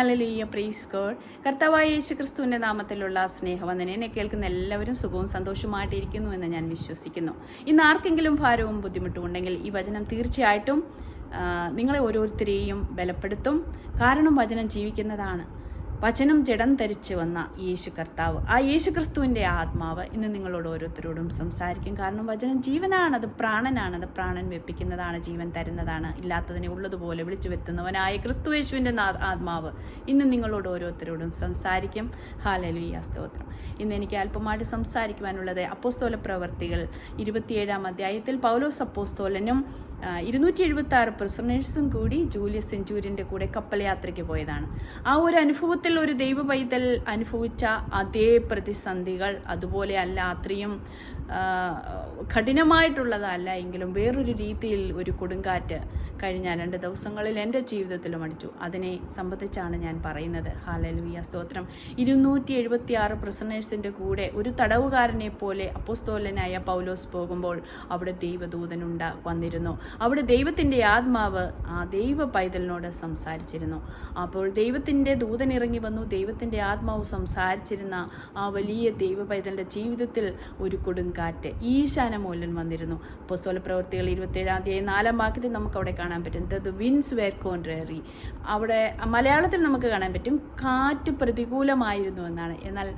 Hallelujah, praise God. കർത്താവായ യേശുക്രിസ്തുവിന്റെ നാമത്തിലുള്ള സ്നേഹവന്ദനം. എന്നെ കേൾക്കുന്ന എല്ലാവരും സുഖവും സന്തോഷമായിട്ടിരിക്കുന്നു എന്ന് ഞാൻ വിശ്വസിക്കുന്നു. ഇന്ന് ആർക്കെങ്കിലും ഭാരവും ബുദ്ധിമുട്ടും ഉണ്ടെങ്കിൽ ഈ വചനം തീർച്ചയായിട്ടും നിങ്ങളെ ഓരോരുത്തരെയും ബലപ്പെടുത്തും. കാരണം വചനം ജീവിക്കുന്നതാണ്. വചനം ജഡം ധരിച്ച് വന്ന യേശു കർത്താവ്, ആ യേശു ക്രിസ്തുവിൻ്റെ ആത്മാവ് ഇന്ന് നിങ്ങളോട് ഓരോരുത്തരോടും സംസാരിക്കും. കാരണം വചനം ജീവനാണ്, അത് പ്രാണനാണ്, അത് പ്രാണൻ വെപ്പിക്കുന്നതാണ്, ജീവൻ തരുന്നതാണ്. ഇല്ലാത്തതിനെ ഉള്ളതുപോലെ വിളിച്ചു വരുത്തുന്നവനായ ക്രിസ്തു യേശുവിൻ്റെ ആത്മാവ് ഇന്ന് നിങ്ങളോട് ഓരോരുത്തരോടും സംസാരിക്കും. ഹല്ലേലൂയ, സ്തോത്രം. ഇന്ന് എനിക്ക് അല്പമായിട്ട് സംസാരിക്കുവാനുള്ളത് അപ്പോസ്തല പ്രവർത്തികൾ 27-ാം അധ്യായത്തിൽ പൗലോസ് അപ്പോസ്തോലനും 276 പ്രിസണേഴ്സും കൂടി ജൂലിയസ് സെഞ്ചൂരിൻ്റെ കൂടെ കപ്പൽ യാത്രയ്ക്ക് പോയതാണ്. ആ ഒരു അനുഭവത്തിൽ ഒരു ദൈവ പൈതൽ അനുഭവിച്ച അതേ പ്രതിസന്ധികൾ അതുപോലെ അല്ല, അത്രയും കഠിനമായിട്ടുള്ളതല്ല എങ്കിലും വേറൊരു രീതിയിൽ ഒരു കൊടുങ്കാറ്റ് കഴിഞ്ഞ 2 ദിവസങ്ങളിൽ എൻ്റെ ജീവിതത്തിലും അടിച്ചു. അതിനെ സംബന്ധിച്ചാണ് ഞാൻ പറയുന്നത്. ഹല്ലേലൂയ, സ്തോത്രം. 276 പ്രിസണേഴ്സിൻ്റെ കൂടെ ഒരു തടവുകാരനെ പോലെ അപ്പോസ്തോലനായ പൗലോസ് പോകുമ്പോൾ അവിടെ ദൈവദൂതൻ വന്നിരുന്നു. അവിടെ ദൈവത്തിൻ്റെ ആത്മാവ് ആ ദൈവ പൈതലിനോട് സംസാരിച്ചിരുന്നു. അപ്പോൾ ദൈവത്തിൻ്റെ ദൂതൻ ഇറങ്ങി വന്നു. ദൈവത്തിൻ്റെ ആത്മാവ് സംസാരിച്ചിരുന്ന ആ വലിയ ദൈവ പൈതലിൻ്റെ ജീവിതത്തിൽ ഒരു കൊടുങ്കാറ്റ്, ഈശാനമൂലൻ വന്നിരുന്നു. അപ്പോസ്തല പ്രവൃത്തികൾ 27-ാം അധ്യായം 4-ാം വാക്യത്തിൽ നമുക്ക് അവിടെ കാണാൻ പറ്റും ദ വിൻഡ്സ് വെയർ കോൺട്രറി. അവിടെ മലയാളത്തിൽ നമുക്ക് കാണാൻ പറ്റും കാറ്റ് പ്രതികൂലമായിരുന്നു എന്നാണ്. എന്നാൽ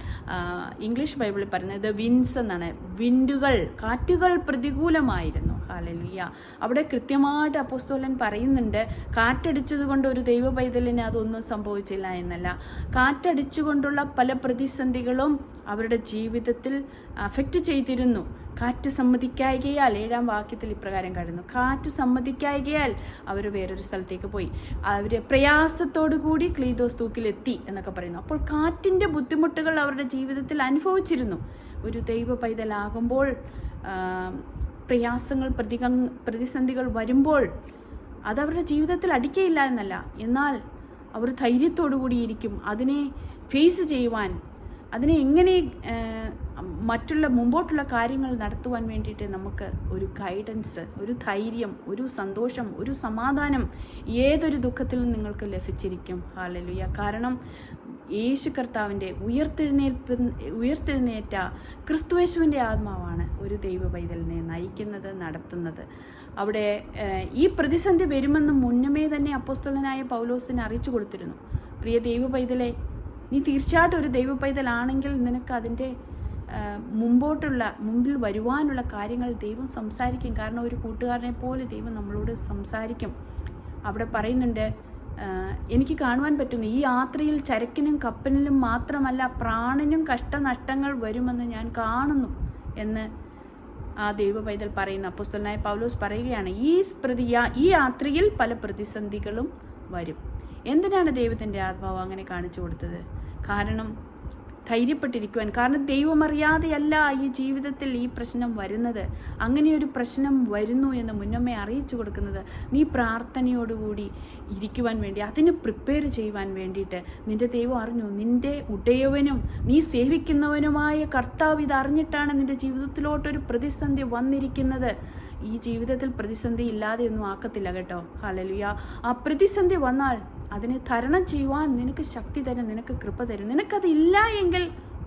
ഇംഗ്ലീഷ് ബൈബിളിൽ പറയുന്നത് വിൻസ് എന്നാണ്. വിൻഡുകൾ, കാറ്റുകൾ പ്രതികൂലമായിരുന്നു. ഹല്ലേലൂയ. അവിടെ കൃത്യമായിട്ട് അപ്പോസ്തലൻ പറയുന്നുണ്ട്, കാറ്റടിച്ചത് കൊണ്ട് ഒരു ദൈവ പൈതലിന് അതൊന്നും സംഭവിച്ചില്ല എന്നല്ല. കാറ്റടിച്ചുകൊണ്ടുള്ള പല പ്രതിസന്ധികളും അവരുടെ ജീവിതത്തിൽ അഫക്റ്റ് ചെയ്തിരുന്നു. കാറ്റ് സമ്മതിക്കായികയാൽ 7-ാം വാക്യത്തിൽ ഇപ്രകാരം കാണുന്നു, കാറ്റ് സമ്മതിക്കായികയാൽ അവർ വേറൊരു സ്ഥലത്തേക്ക് പോയി. അവർ പ്രയാസത്തോടു കൂടി ക്ലീദോസ് തൂക്കിലെത്തി എന്നൊക്കെ പറയുന്നു. അപ്പോൾ കാറ്റിൻ്റെ ബുദ്ധിമുട്ടുകൾ അവരുടെ ജീവിതത്തിൽ അനുഭവിച്ചിരുന്നു. ഒരു ദൈവ പൈതലാകുമ്പോൾ പ്രയാസങ്ങൾ, പ്രതിസന്ധികൾ വരുമ്പോൾ അതവരുടെ ജീവിതത്തിൽ അടിക്കയില്ല എന്നല്ല, എന്നാൽ അവർ ധൈര്യത്തോടു കൂടിയിരിക്കും. അതിനെ ഫേസ് ചെയ്യുവാൻ, അതിനെ എങ്ങനെ മറ്റുള്ള മുമ്പോട്ടുള്ള കാര്യങ്ങൾ നടത്തുവാൻ വേണ്ടിയിട്ട് നമുക്ക് ഒരു ഗൈഡൻസ്, ഒരു ധൈര്യം, ഒരു സന്തോഷം, ഒരു സമാധാനം ഏതൊരു ദുഃഖത്തിലും നിങ്ങൾക്ക് ലഭിച്ചിരിക്കും. ഹല്ലേലൂയ. കാരണം യേശു കർത്താവിൻ്റെ ഉയർത്തെഴുന്നേറ്റ ക്രിസ്തുയേശുവിൻ്റെ ആത്മാവാണ് ഒരു ദൈവ പൈതലിനെ നയിക്കുന്നത്, നടത്തുന്നത്. അവിടെ ഈ പ്രതിസന്ധി വരുമെന്ന് മുന്നമേ തന്നെ അപ്പോസ്തലനായ പൗലോസിനെ അറിയിച്ചു കൊടുത്തിരുന്നു. പ്രിയ ദൈവ പൈതലെ, നീ തീർച്ചയായിട്ടും ഒരു ദൈവ പൈതലാണെങ്കിൽ നിനക്ക് അതിൻ്റെ മുമ്പിൽ വരുവാനുള്ള കാര്യങ്ങൾ ദൈവം സംസാരിക്കും. കാരണം ഒരു കൂട്ടുകാരനെ പോലെ ദൈവം നമ്മളോട് സംസാരിക്കും. അവിടെ പറയുന്നുണ്ട്, എനിക്ക് കാണുവാൻ പറ്റുന്നു ഈ യാത്രയിൽ ചരക്കിനും കപ്പലിനും മാത്രമല്ല പ്രാണനും കഷ്ടനഷ്ടങ്ങൾ വരുമെന്ന് ഞാൻ കാണുന്നു എന്ന് ആ ദൈവ പൈതൽ പറയുന്നു. അപ്പോസ്തലനായ പൗലോസ് പറയുകയാണ്, ഈ യാത്രയിൽ പല പ്രതിസന്ധികളും വരും. എന്തിനാണ് ദൈവത്തിൻ്റെ ആത്മാവ് അങ്ങനെ കാണിച്ചു കൊടുത്തത്? കാരണം ധൈര്യപ്പെട്ടിരിക്കുവാൻ. കാരണം ദൈവമറിയാതെയല്ല ഈ ജീവിതത്തിൽ ഈ പ്രശ്നം വരുന്നത്. അങ്ങനെയൊരു പ്രശ്നം വരുന്നു എന്ന് മുന്നമേ അറിയിച്ചു കൊടുക്കുന്നത് നീ പ്രാർത്ഥനയോടുകൂടി ഇരിക്കുവാൻ വേണ്ടി, അതിന് പ്രിപ്പയർ ചെയ്യുവാൻ വേണ്ടിയിട്ട്. നിൻ്റെ ദൈവം അറിഞ്ഞു, നിൻ്റെ ഉടയവനും നീ സേവിക്കുന്നവനുമായ കർത്താവ് ഇതറിഞ്ഞിട്ടാണ് നിൻ്റെ ജീവിതത്തിലോട്ടൊരു പ്രതിസന്ധി വന്നിരിക്കുന്നത്. ഈ ജീവിതത്തിൽ പ്രതിസന്ധി ഇല്ലാതെയൊന്നും ആക്കത്തില്ല കേട്ടോ. ഹല്ലേലൂയ. ആ പ്രതിസന്ധി വന്നാൽ അതിനെ തരണം ചെയ്യുവാൻ നിനക്ക് ശക്തി തരും, നിനക്ക് കൃപ തരും. നിനക്കതില്ല എങ്കിൽ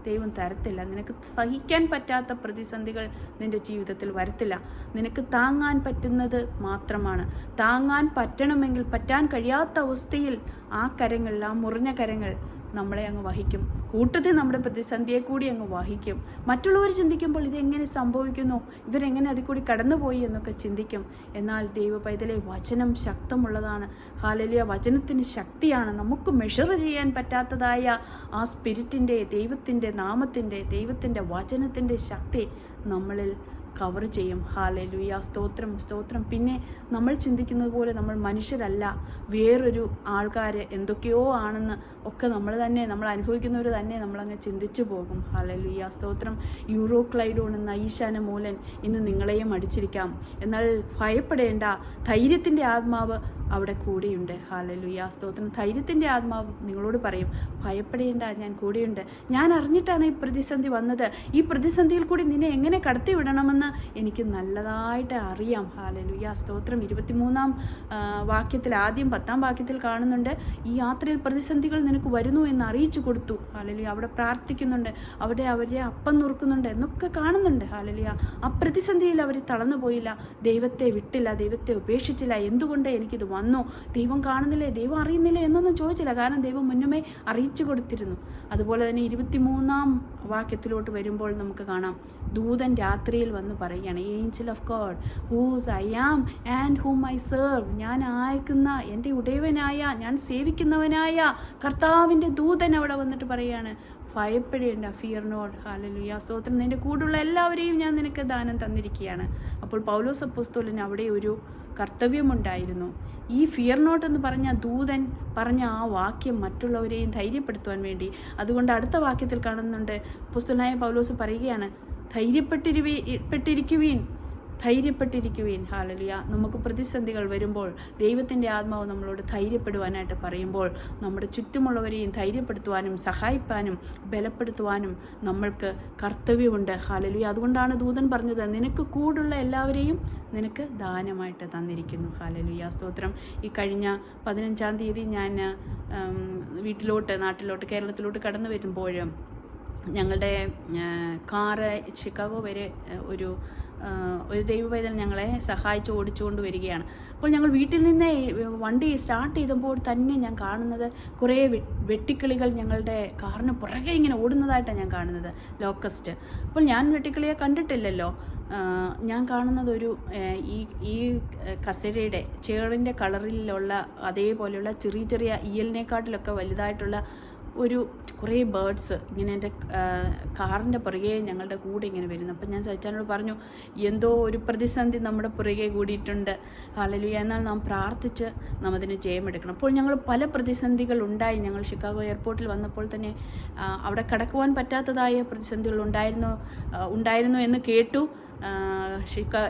ദൈവം തരത്തില്ല. നിനക്ക് സഹിക്കാൻ പറ്റാത്ത പ്രതിസന്ധികൾ നിൻ്റെ ജീവിതത്തിൽ വരത്തില്ല. നിനക്ക് താങ്ങാൻ പറ്റുന്നത് മാത്രമാണ്. താങ്ങാൻ പറ്റണമെങ്കിൽ, പറ്റാൻ കഴിയാത്ത അവസ്ഥയിൽ ആ കരങ്ങൾ, ആ മുറിഞ്ഞ കരങ്ങൾ നമ്മളെ അങ്ങ് വഹിക്കും. കൂട്ടത്തിൽ നമ്മുടെ പ്രതിസന്ധിയെ കൂടി അങ്ങ് വഹിക്കും. മറ്റുള്ളവർ ചിന്തിക്കുമ്പോൾ ഇതെങ്ങനെ സംഭവിക്കുന്നു, ഇവരെങ്ങനെ അതിൽ കൂടി കടന്നുപോയി എന്നൊക്കെ ചിന്തിക്കും. എന്നാൽ ദൈവ പൈതലെ, വചനം ശക്തമുള്ളതാണ്. ഹല്ലേലൂയ. വചനത്തിന് ശക്തിയാണ്. നമുക്ക് മെഷർ ചെയ്യാൻ പറ്റാത്തതായ ആ സ്പിരിറ്റിൻ്റെ, ദൈവത്തിൻ്റെ നാമത്തിൻ്റെ, ദൈവത്തിൻ്റെ വചനത്തിൻ്റെ ശക്തി നമ്മളിൽ കവർ ചെയ്യും. ഹല്ലേലൂയ, സ്തോത്രം, സ്തോത്രം. പിന്നെ നമ്മൾ ചിന്തിക്കുന്നത് പോലെ നമ്മൾ മനുഷ്യരല്ല, വേറൊരു ആൾക്കാർ എന്തൊക്കെയോ ആണെന്ന് ഒക്കെ നമ്മൾ അനുഭവിക്കുന്നവർ തന്നെ നമ്മളങ്ങ് ചിന്തിച്ചു പോകും. ഹല്ലേലൂയ, സ്തോത്രം. യൂറോക്ലൈഡോൺ എന്ന ഈശാനമൂലൻ ഇന്ന് നിങ്ങളെയും അടിച്ചിരിക്കാം. എന്നാൽ ഭയപ്പെടേണ്ട, ധൈര്യത്തിൻ്റെ ആത്മാവ് അവിടെ കൂടെയുണ്ട്. ഹല്ലേലൂയ, സ്തോത്രം. ധൈര്യത്തിൻ്റെ ആത്മാവ് നിങ്ങളോട് പറയും, ഭയപ്പെടേണ്ട, ഞാൻ കൂടെയുണ്ട്. ഞാൻ അറിഞ്ഞിട്ടാണ് ഈ പ്രതിസന്ധി വന്നത്. ഈ പ്രതിസന്ധിയിൽ കൂടി നിന്നെ എങ്ങനെ കടത്തിവിടണമെന്ന് എന്ന് എനിക്ക് നല്ലതായിട്ട് അറിയാം. ഹല്ലേലൂയ, സ്തോത്രം. 23-ാം വാക്യത്തിൽ, ആദ്യം 10-ാം വാക്യത്തിൽ കാണുന്നുണ്ട്, ഈ യാത്രയിൽ പ്രതിസന്ധികൾ നിനക്ക് വരുന്നു എന്ന് അറിയിച്ചു കൊടുത്തു. ഹല്ലേലൂയ, അവിടെ പ്രാർത്ഥിക്കുന്നുണ്ട്, അവരെ അപ്പം നുറുക്കുന്നുണ്ട് എന്നൊക്കെ കാണുന്നുണ്ട്. ഹല്ലേലൂയ, ആ പ്രതിസന്ധിയിൽ അവർ തളർന്നു പോയില്ല, ദൈവത്തെ വിട്ടില്ല, ദൈവത്തെ ഉപേക്ഷിച്ചില്ല. എന്തുകൊണ്ട് എനിക്കിത് വന്നു, ദൈവം കാണുന്നില്ലേ, ദൈവം അറിയുന്നില്ലേ എന്നൊന്നും ചോദിച്ചില്ല, കാരണം ദൈവം മുന്നമേ അറിയിച്ചു കൊടുത്തിരുന്നു. അതുപോലെ തന്നെ 23-ാം വാക്യത്തിലോട്ട് വരുമ്പോൾ നമുക്ക് കാണാം, ദൂതൻ രാത്രിയിൽ വന്ന് പറയുകയാണ്, angel of God whose I am and whom I serve, ഞാൻ അയക്കുന്ന എൻ്റെ ഉടയവനായ, ഞാൻ സേവിക്കുന്നവനായ കർത്താവിൻ്റെ ദൂതൻ അവിടെ വന്നിട്ട് പറയുകയാണ്, ഭയപ്പെടേണ്ട, ഫിയർ നോട്ട്. ഹല്ലേലൂയ, സ്തോത്രം. നിൻ്റെ കൂടുള്ള എല്ലാവരെയും ഞാൻ നിനക്ക് ദാനം തന്നിരിക്കുകയാണ്. അപ്പോൾ പൗലോസ് അപ്പോസ്തലന് അവിടെ ഒരു കർത്തവ്യമുണ്ടായിരുന്നു. ഈ ഫിയർ നോട്ട് എന്ന് പറഞ്ഞ ദൂതൻ പറഞ്ഞ ആ വാക്യം മറ്റുള്ളവരെയും ധൈര്യപ്പെടുത്തുവാൻ വേണ്ടി. അതുകൊണ്ട് അടുത്ത വാക്യത്തിൽ കാണുന്നുണ്ട്, അപ്പോസ്തലനായ പൗലോസ് പറയുകയാണ്, ധൈര്യപ്പെട്ടിരിക്കുവീൻ. ഹല്ലേലൂയ, നമുക്ക് പ്രതിസന്ധികൾ വരുമ്പോൾ ദൈവത്തിൻ്റെ ആത്മാവ് നമ്മളോട് ധൈര്യപ്പെടുവാനായിട്ട് പറയുമ്പോൾ നമ്മുടെ ചുറ്റുമുള്ളവരെയും ധൈര്യപ്പെടുത്തുവാനും സഹായിപ്പാനും ബലപ്പെടുത്തുവാനും നമ്മൾക്ക് കർത്തവ്യമുണ്ട്. ഹല്ലേലൂയ, അതുകൊണ്ടാണ് ദൂതൻ പറഞ്ഞത്, നിനക്ക് കൂടുള്ള എല്ലാവരെയും നിനക്ക് ദാനമായിട്ട് തന്നിരിക്കുന്നു. ഹല്ലേലൂയ, സ്തോത്രം. ഈ കഴിഞ്ഞ 15-ാം തീയതി ഞാൻ നാട്ടിലോട്ട് കേരളത്തിലോട്ട് കടന്നു വരുമ്പോഴും ഞങ്ങളുടെ കാറ് ഷിക്കാഗോ വരെ ഒരു ദൈവപൈതൽ ഞങ്ങളെ സഹായിച്ച് ഓടിച്ചുകൊണ്ട് വരികയാണ്. അപ്പോൾ ഞങ്ങൾ വീട്ടിൽ നിന്ന് വണ്ടി സ്റ്റാർട്ട് ചെയ്തപ്പോൾ തന്നെ ഞാൻ കാണുന്നത് കുറേ വെട്ടിക്കിളികൾ ഞങ്ങളുടെ കാറിന് പുറകെ ഇങ്ങനെ ഓടുന്നതായിട്ടാണ് ഞാൻ കാണുന്നത്, ലോക്കസ്റ്റ്. അപ്പോൾ ഞാൻ വെട്ടിക്കിളിയെ കണ്ടിട്ടില്ലല്ലോ. ഞാൻ കാണുന്നത് ഈ കസേരയുടെ ചെയറിൻ്റെ കളറിലുള്ള അതേപോലെയുള്ള ചെറിയ ഈയലിനെക്കാട്ടിലൊക്കെ വലുതായിട്ടുള്ള കുറേ ബേർഡ്സ് ഇങ്ങനെ എൻ്റെ കാറിൻ്റെ പുറകെ ഞങ്ങളുടെ കൂടെ ഇങ്ങനെ വരുന്നു. അപ്പം ഞാൻ സച്ചാനോട് പറഞ്ഞു, എന്തോ ഒരു പ്രതിസന്ധി നമ്മുടെ പുറകെ കൂടിയിട്ടുണ്ട്. ഹല്ലേലൂയ, എന്നാൽ നാം പ്രാർത്ഥിച്ച് നാം അതിന് ജയമെടുക്കണം. അപ്പോൾ ഞങ്ങൾ പല പ്രതിസന്ധികൾ ഉണ്ടായി. ഞങ്ങൾ ഷിക്കാഗോ എയർപോർട്ടിൽ വന്നപ്പോൾ തന്നെ അവിടെ കടക്കുവാൻ പറ്റാത്തതായ പ്രതിസന്ധികൾ ഉണ്ടായിരുന്നു എന്ന് കേട്ടു.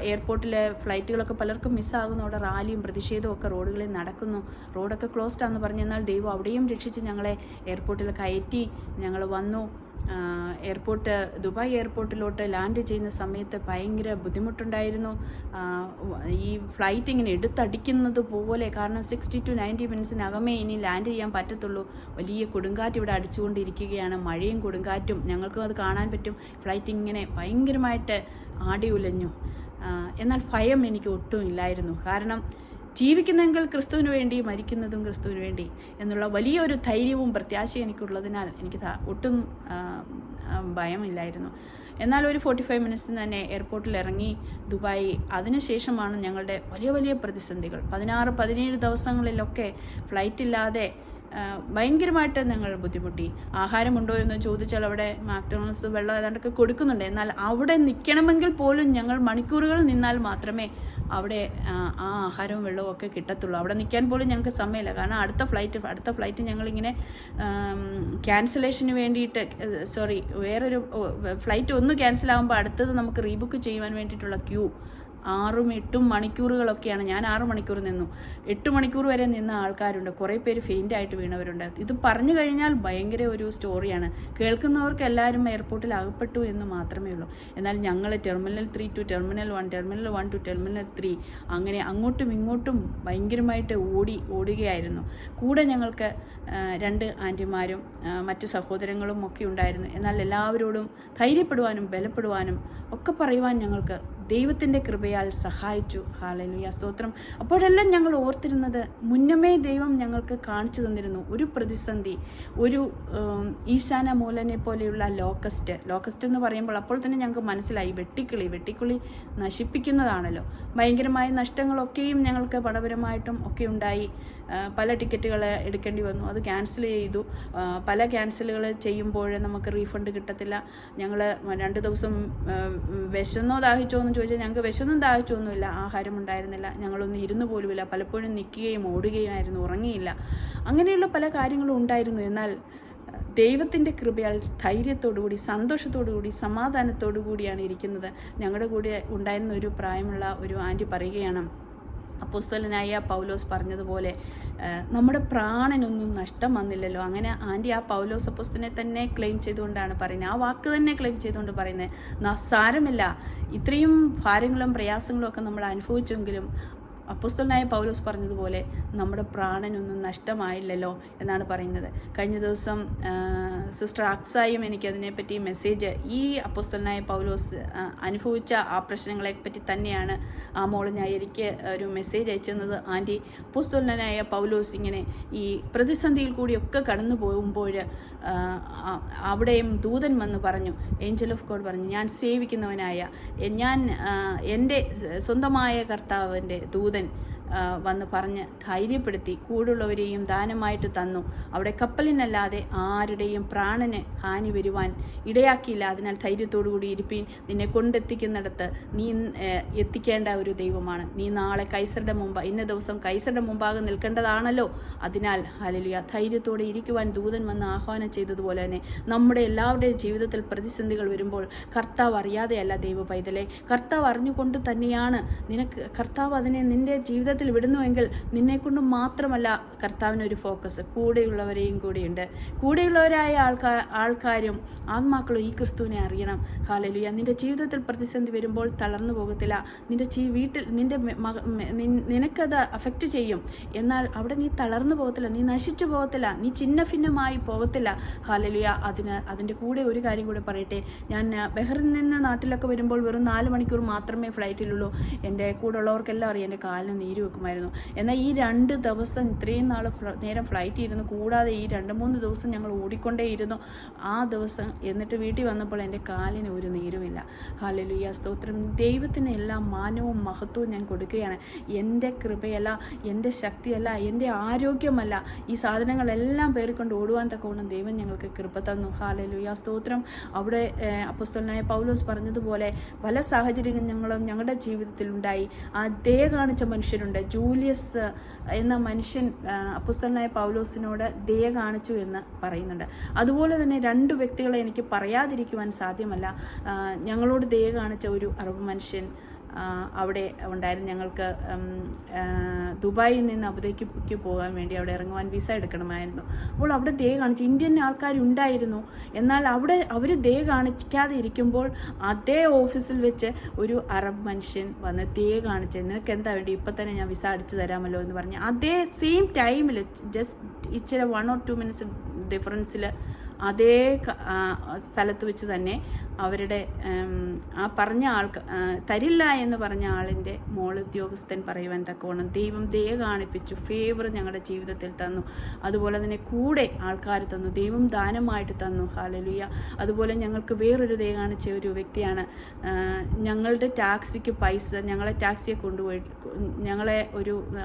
എയർപോർട്ടിലെ ഫ്ലൈറ്റുകളൊക്കെ പലർക്കും മിസ്സാകുന്നു. അവിടെ റാലിയും പ്രതിഷേധവും ഒക്കെ റോഡുകളിൽ നടക്കുന്നു. റോഡൊക്കെ ക്ലോസ്ഡ് ആണെന്ന് പറഞ്ഞെന്നാൽ ദൈവം അവിടെയും രക്ഷിച്ച് ഞങ്ങളെ എയർപോർട്ടിൽ കയറ്റി. ഞങ്ങൾ വന്നു. ദുബായ് എയർപോർട്ടിലോട്ട് ലാൻഡ് ചെയ്യുന്ന സമയത്ത് ഭയങ്കര ബുദ്ധിമുട്ടുണ്ടായിരുന്നു. ഈ ഫ്ലൈറ്റ് ഇങ്ങനെ എടുത്തടിക്കുന്നത് പോലെ, കാരണം 60 to 90 മിനിറ്റ്സിനകമേ ഇനി ലാൻഡ് ചെയ്യാൻ പറ്റത്തുള്ളൂ. വലിയ കൊടുങ്കാറ്റ് ഇവിടെ അടിച്ചുകൊണ്ടിരിക്കുകയാണ്, മഴയും കൊടുങ്കാറ്റും. ഞങ്ങൾക്കും അത് കാണാൻ പറ്റും. ഫ്ലൈറ്റ് ഇങ്ങനെ ഭയങ്കരമായിട്ട് ആടി ഉലഞ്ഞു. എന്നാൽ ഭയം എനിക്ക് ഒട്ടും ഇല്ലായിരുന്നു. കാരണം ജീവിക്കുന്നെങ്കിൽ ക്രിസ്തുവിന് വേണ്ടി, മരിക്കുന്നതും ക്രിസ്തുവിന് വേണ്ടി എന്നുള്ള വലിയൊരു ധൈര്യവും പ്രത്യാശയും എനിക്കുള്ളതിനാൽ എനിക്ക് ഒട്ടും ഭയമില്ലായിരുന്നു. എന്നാൽ ഒരു 45 മിനിറ്റ്സിന് തന്നെ എയർപോർട്ടിൽ ഇറങ്ങി ദുബായ്. അതിനുശേഷമാണ് ഞങ്ങളുടെ വലിയ പ്രതിസന്ധികൾ. 16-17 ദിവസങ്ങളിലൊക്കെ ഫ്ലൈറ്റില്ലാതെ ഭയങ്കരമായിട്ട് ഞങ്ങൾ ബുദ്ധിമുട്ടി. ആഹാരമുണ്ടോ എന്ന് ചോദിച്ചാൽ അവിടെ മാക്ഡൊണാൾഡ്സ് വെള്ളം ഏതാണ്ടൊക്കെ കൊടുക്കുന്നുണ്ട്. എന്നാൽ അവിടെ നിൽക്കണമെങ്കിൽ പോലും ഞങ്ങൾ മണിക്കൂറുകൾ നിന്നാൽ മാത്രമേ അവിടെ ആ ആഹാരവും വെള്ളവും ഒക്കെ കിട്ടത്തുള്ളൂ. അവിടെ നിൽക്കാൻ പോലും ഞങ്ങൾക്ക് സമയമില്ല. കാരണം അടുത്ത ഫ്ലൈറ്റ് ഞങ്ങളിങ്ങനെ ക്യാൻസലേഷന് വേണ്ടിയിട്ട്, വേറൊരു ഫ്ലൈറ്റ് ഒന്ന് ക്യാൻസലാകുമ്പോൾ അടുത്തത് നമുക്ക് റീബുക്ക് ചെയ്യുവാൻ വേണ്ടിയിട്ടുള്ള ക്യൂ 6-8 മണിക്കൂറുകളൊക്കെയാണ്. ഞാൻ 6 മണിക്കൂർ നിന്നു. 8 മണിക്കൂർ വരെ നിന്ന ആൾക്കാരുണ്ട്. കുറേ പേര് ഫെയിൻ്റായിട്ട് വീണവരുണ്ട്. ഇത് പറഞ്ഞു കഴിഞ്ഞാൽ ഭയങ്കര ഒരു സ്റ്റോറിയാണ്. കേൾക്കുന്നവർക്ക് എല്ലാവരും എയർപോർട്ടിൽ അകപ്പെട്ടു എന്ന് മാത്രമേ ഉള്ളൂ. എന്നാൽ ഞങ്ങൾ terminal 3 to terminal 1, terminal 1 to terminal 3 അങ്ങനെ അങ്ങോട്ടും ഇങ്ങോട്ടും ഭയങ്കരമായിട്ട് ഓടുകയായിരുന്നു. കൂടെ ഞങ്ങൾക്ക് 2 ആൻറ്റിമാരും മറ്റ് സഹോദരങ്ങളും ഒക്കെ ഉണ്ടായിരുന്നു. എന്നാൽ എല്ലാവരോടും ധൈര്യപ്പെടുവാനും ബലപ്പെടുവാനും ഒക്കെ പറയുവാൻ ഞങ്ങൾക്ക് ദൈവത്തിൻ്റെ കൃപയാൽ സഹായിച്ചു. ഹല്ലേലൂയ, സ്തോത്രം. അപ്പോഴെല്ലാം ഞങ്ങൾ ഓർത്തിരുന്നത്, മുന്നമേ ദൈവം ഞങ്ങൾക്ക് കാണിച്ചു തന്നിരുന്നു ഒരു പ്രതിസന്ധി, ഒരു ഈശാന മൂലനെ പോലെയുള്ള ലോക്കസ്റ്റ് എന്ന് പറയുമ്പോൾ അപ്പോൾ തന്നെ ഞങ്ങൾക്ക് മനസ്സിലായി, വെട്ടിക്കിളി നശിപ്പിക്കുന്നതാണല്ലോ. ഭയങ്കരമായ നഷ്ടങ്ങളൊക്കെയും ഞങ്ങൾക്ക് പണപരമായിട്ടും ഒക്കെ ഉണ്ടായി. പല ടിക്കറ്റുകൾ എടുക്കേണ്ടി വന്നു, അത് ക്യാൻസൽ ചെയ്തു. പല ക്യാൻസലുകൾ ചെയ്യുമ്പോൾ നമുക്ക് റീഫണ്ട് കിട്ടത്തില്ല. ഞങ്ങൾ 2 ദിവസം വിശന്നോ ദാഹിച്ചോ എന്ന് ചോദിച്ചാൽ ഞങ്ങൾക്ക് വിശന്നും ദാഹിച്ചൊന്നുമില്ല, ആഹാരം ഉണ്ടായിരുന്നില്ല. ഞങ്ങളൊന്നും ഇരുന്ന് പോലുമില്ല, പലപ്പോഴും നിൽക്കുകയും ഓടുകയുമായിരുന്നു, ഉറങ്ങിയില്ല. അങ്ങനെയുള്ള പല കാര്യങ്ങളും ഉണ്ടായിരുന്നു. എന്നാൽ ദൈവത്തിൻ്റെ കൃപയാൽ ധൈര്യത്തോടുകൂടി, സന്തോഷത്തോടുകൂടി, സമാധാനത്തോടു കൂടിയാണ് ഇരിക്കുന്നത്. ഞങ്ങളുടെ കൂടെ ഉണ്ടായിരുന്ന ഒരു പ്രായമുള്ള ഒരു ആൻറ്റി പറയുകയാണ്, അപ്പോസ്തലനായ പൗലോസ് പറഞ്ഞതുപോലെ നമ്മുടെ പ്രാണനൊന്നും നഷ്ടം വന്നില്ലല്ലോ. അങ്ങനെ ആൻറ്റി ആ പൗലോസ് അപ്പോസ്തലനെ തന്നെ ക്ലെയിം ചെയ്തുകൊണ്ടാണ് പറയുന്നത്, ആ വാക്ക് തന്നെ ക്ലെയിം ചെയ്തുകൊണ്ട് പറയുന്നത്, സാരമില്ല, ഇത്രയും ഭാരങ്ങളും പ്രയാസങ്ങളും ഒക്കെ നമ്മൾ അനുഭവിച്ചെങ്കിലും അപ്പോസ്തലനായ പൗലോസ് പറഞ്ഞതുപോലെ നമ്മുടെ പ്രാണനൊന്നും നഷ്ടമായില്ലല്ലോ എന്നാണ് പറയുന്നത്. കഴിഞ്ഞ ദിവസം സിസ്റ്റർ അക്സായും എനിക്കതിനെപ്പറ്റി മെസ്സേജ്, ഈ അപ്പോസ്തലനായ പൗലോസ് അനുഭവിച്ച ആ പ്രശ്നങ്ങളെപ്പറ്റി തന്നെയാണ് ആ മോള് ഞാൻ എനിക്ക് ഒരു മെസ്സേജ് അയച്ചെന്നത്. ആൻറ്റി, അപ്പോസ്തലനായ പൗലോസ് ഇങ്ങനെ ഈ പ്രതിസന്ധിയിൽ കൂടിയൊക്കെ കടന്നു പോകുമ്പോൾ അവിടെയും ദൂതൻ വന്ന് പറഞ്ഞു, ഏഞ്ചൽ ഓഫ് ഗോഡ് പറഞ്ഞു, ഞാൻ സേവിക്കുന്നവനായ എൻ്റെ സ്വന്തമായ കർത്താവിൻ്റെ ദൂതൻ വന്ന് പറഞ്ഞ് ധൈര്യപ്പെടുത്തി കൂടുള്ളവരെയും ദാനമായിട്ട് തന്നു. അവിടെ കപ്പലിനല്ലാതെ ആരുടെയും പ്രാണന് ഹാനി വരുവാൻ ഇടയാക്കിയില്ല. അതിനാൽ ധൈര്യത്തോടു കൂടി ഇരിപ്പീൻ, നിന്നെ കൊണ്ടെത്തിക്കുന്നിടത്ത് നീ എത്തിക്കേണ്ട ഒരു ദൈവമാണ്. നീ നാളെ കൈസറുടെ ഇന്ന ദിവസം കൈസറുടെ മുമ്പാകെ നിൽക്കേണ്ടതാണല്ലോ. അതിനാൽ ഹല്ലേലൂയ, ധൈര്യത്തോടെ ഇരിക്കുവാൻ ദൂതൻ വന്ന് ആഹ്വാനം ചെയ്തതുപോലെ തന്നെ നമ്മുടെ എല്ലാവരുടെയും ജീവിതത്തിൽ പ്രതിസന്ധികൾ വരുമ്പോൾ കർത്താവ് അറിയാതെയല്ല ദൈവ പൈതലെ, കർത്താവ് അറിഞ്ഞുകൊണ്ട് തന്നെയാണ് നിനക്ക് കർത്താവ് അതിനെ നിൻ്റെ ജീവിതത്തിൽ വിടുന്നുവെങ്കിൽ നിന്നെക്കൊണ്ട് മാത്രമല്ല കർത്താവിനൊരു ഫോക്കസ്, കൂടെയുള്ളവരെയും കൂടിയുണ്ട്. കൂടെയുള്ളവരായ ആൾക്കാരും ആത്മാക്കളും ഈ ക്രിസ്തുവിനെ അറിയണം. ഹല്ലേലൂയ. നിൻ്റെ ജീവിതത്തിൽ പ്രതിസന്ധി വരുമ്പോൾ തളർന്നു പോകത്തില്ല. നിൻ്റെ വീട്ടിൽ നിനക്കത് അഫക്റ്റ് ചെയ്യും, എന്നാൽ അവിടെ നീ തളർന്നു പോകത്തില്ല, നീ നശിച്ചു പോകത്തില്ല, നീ ചിന്ന ഭിന്നമായി പോകത്തില്ല. ഹല്ലേലൂയ. അതിൻ്റെ കൂടെ ഒരു കാര്യം കൂടെ പറയട്ടെ. ഞാൻ ബഹ്റിനിൽ നിന്ന് നാട്ടിലൊക്കെ വരുമ്പോൾ വെറും 4 മണിക്കൂർ മാത്രമേ ഫ്ലൈറ്റിലുള്ളൂ. എൻ്റെ കൂടെ ഉള്ളവർക്കെല്ലാം അറിയാം എൻ്റെ കാലിന് നീര് വെക്കുമായിരുന്നു. എന്നാൽ ഈ 2 ദിവസം ഇത്രയും നേരം ഫ്ലൈറ്റ് ഇരുന്നു, കൂടാതെ ഈ 2-3 ദിവസം ഞങ്ങൾ ഓടിക്കൊണ്ടേയിരുന്നു. ആ ദിവസം എന്നിട്ട് വീട്ടിൽ വന്നപ്പോൾ എൻ്റെ കാലിന് ഒരു നീരുമില്ല. ഹല്ലേലൂയ, സ്തോത്രം. ദൈവത്തിന് എല്ലാ മാനവും മഹത്വവും ഞാൻ കൊടുക്കുകയാണ്. എൻ്റെ കൃപയല്ല, എൻ്റെ ശക്തിയല്ല, എൻ്റെ ആരോഗ്യമല്ല, ഈ സാധനങ്ങളെല്ലാം പേറിക്കൊണ്ട് ഓടുവാൻ തക്കവണ്ണം ദൈവം ഞങ്ങൾക്ക് കൃപ തന്നു. ഹല്ലേലൂയ, സ്തോത്രം. അവിടെ അപ്പോസ്തലനായ പൗലോസ് പറഞ്ഞതുപോലെ പല സാഹചര്യങ്ങളും ഞങ്ങളുടെ ജീവിതത്തിൽ ഉണ്ടായി. ആ ദയ കാണിച്ച മനുഷ്യരുണ്ട്. ജൂലിയസ് എന്ന മനുഷ്യൻ അപ്പോസ്തലനായ പൗലോസിനോട് ദയ കാണിച്ചു എന്ന് പറയുന്നുണ്ട്. അതുപോലെ തന്നെ 2 വ്യക്തികളെ എനിക്ക് പറയാതിരിക്കുവാൻ സാധ്യമല്ല. ഞങ്ങളോട് ദയ കാണിച്ച ഒരു അറബ് മനുഷ്യൻ അവിടെ ഉണ്ടായിരുന്നു. ഞങ്ങൾക്ക് ദുബായിൽ നിന്ന് അബുദാബിക്ക് പോകാൻ വേണ്ടി അവിടെ ഇറങ്ങുവാൻ വിസ എടുക്കണമായിരുന്നു. അപ്പോൾ അവിടെ ദയ കാണിച്ചു ഇന്ത്യൻ ആൾക്കാരുണ്ടായിരുന്നു. എന്നാൽ അവിടെ അവർ ദയ കാണിക്കാതെ ഇരിക്കുമ്പോൾ അതേ ഓഫീസിൽ വെച്ച് ഒരു അറബ് മനുഷ്യൻ വന്ന് ദയ കാണിച്ച്, നിനക്ക് എന്താ വേണ്ടി, ഇപ്പം തന്നെ ഞാൻ വിസ അടിച്ചു തരാമല്ലോ എന്ന് പറഞ്ഞ് അതേ സെയിം ടൈമിൽ ജസ്റ്റ് ഇച്ചിരി 1 or 2 minutes ഡിഫറൻസിൽ അതേ സ്ഥലത്ത് വെച്ച് തന്നെ അവരുടെ ആ പറഞ്ഞ തരില്ല എന്ന് പറഞ്ഞ ആളിൻ്റെ ഉദ്യോഗസ്ഥൻ പറയുവാൻ തക്കവണ്ണം ദൈവം ദയ കാണിപ്പിച്ചു, ഫേവർ ഞങ്ങളുടെ ജീവിതത്തിൽ തന്നു. അതുപോലെ തന്നെ കൂടെ ആൾക്കാർ തന്നു, ദൈവം ദാനമായിട്ട് തന്നു. ഹല്ലേലൂയ. അതുപോലെ ഞങ്ങൾക്ക് വേറൊരു ദയ കാണിച്ച ഒരു വ്യക്തിയാണ്. ഞങ്ങളുടെ ടാക്സിക്ക് പൈസ, ഞങ്ങളെ ടാക്സിയെ കൊണ്ടുപോയി ഞങ്ങളെ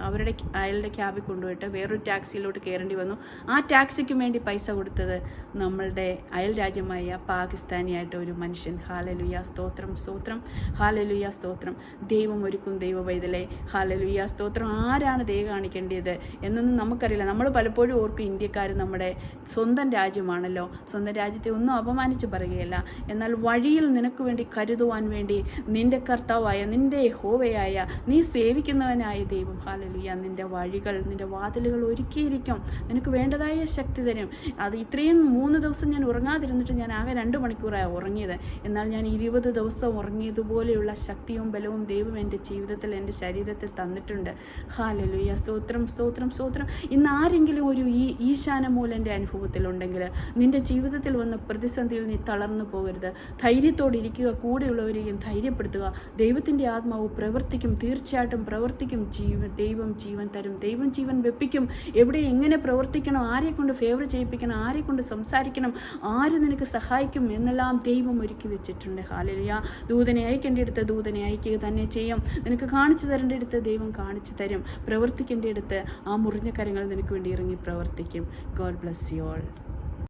അവരുടെ അയാളുടെ ക്യാബിൽ കൊണ്ടുപോയിട്ട് വേറൊരു ടാക്സിയിലോട്ട് കയറേണ്ടി വന്നു. ആ ടാക്സിക്ക് വേണ്ടി പൈസ കൊടുത്തത് നമ്മളുടെ അയൽ രാജ്യമായ പാകിസ്ഥാനിയായിട്ട് ഒരു മനുഷ്യൻ. ഹല്ലേലൂയ, സ്തോത്രം, സ്തോത്രം. ഹല്ലേലൂയ, സ്തോത്രം. ദൈവം ഒരുക്കും ദൈവ പൈതലേ. ഹല്ലേലൂയ, സ്തോത്രം. ആരാണ് ദയ കാണിക്കേണ്ടത് എന്നൊന്നും നമുക്കറിയില്ല. നമ്മൾ പലപ്പോഴും ഓർക്കും ഇന്ത്യക്കാർ നമ്മുടെ സ്വന്തം രാജ്യമാണല്ലോ, സ്വന്തം രാജ്യത്തെ ഒന്നും അപമാനിച്ച് പറയുകയല്ല. എന്നാൽ വഴിയിൽ നിനക്ക് വേണ്ടി കരുതുവാൻ വേണ്ടി നിന്റെ കർത്താവായ, നിന്റെ യഹോവയായ, നീ സേവിക്കുന്നവനായ ദൈവം ഹല്ലേലൂയ നിന്റെ വഴികൾ, നിന്റെ വാതിലുകൾ ഒരുക്കിയിരിക്കും. നിനക്ക് വേണ്ടതായ ശക്തി തരും. അത് ഇത്രയും 3 ദിവസം ഞാൻ ഉറങ്ങാതിരുന്നിട്ട് ഞാൻ ആകെ 2 മണിക്കൂറാണ് ഉറങ്ങിയത്. എന്നാൽ ഞാൻ 20 ദിവസം ഉറങ്ങിയതുപോലെയുള്ള ശക്തിയും ബലവും ദൈവം എൻ്റെ ജീവിതത്തിൽ, എൻ്റെ ശരീരത്തിൽ തന്നിട്ടുണ്ട്. ഹല്ലേലൂയ, സ്തോത്രം, സ്തോത്രം, സ്തോത്രം. ഇന്ന് ആരെങ്കിലും ഒരു ഈശാനമൂലൻ്റെ അനുഭവത്തിലുണ്ടെങ്കിൽ നിൻ്റെ ജീവിതത്തിൽ വന്ന പ്രതിസന്ധിയിൽ നീ തളർന്നു പോകരുത്. ധൈര്യത്തോടെ ഇരിക്കുക, കൂടെയുള്ളവരെയും ധൈര്യപ്പെടുത്തുക. ദൈവത്തിൻ്റെ ആത്മാവ് പ്രവർത്തിക്കും, തീർച്ചയായിട്ടും പ്രവർത്തിക്കും. ദൈവം ജീവൻ തരും, ദൈവം ജീവൻ വെപ്പിക്കും. എവിടെ എങ്ങനെ പ്രവർത്തിക്കണം, ആരെക്കൊണ്ട് ഫേവർ ചെയ്യിപ്പിക്കണം, ആരെക്കൊണ്ട് സംസാരിക്കണം, ആര് നിനക്ക് സഹായിക്കും എന്നെല്ലാം ദൈവം ഒരുക്കി വെച്ചിട്ടുണ്ട്. ഹല്ലേലൂയ. ദൂതനെ അയക്കേണ്ടിടത്ത് ദൂതനെ അയക്കുക തന്നെ ചെയ്യും. നിനക്ക് കാണിച്ചു തരേണ്ടിടത്ത് ദൈവം കാണിച്ചു തരും. പ്രവർത്തിക്കേണ്ടിടത്ത് ആ മുറിഞ്ഞ കരങ്ങൾ നിനക്ക് വേണ്ടി ഇറങ്ങി പ്രവർത്തിക്കും. God bless you all.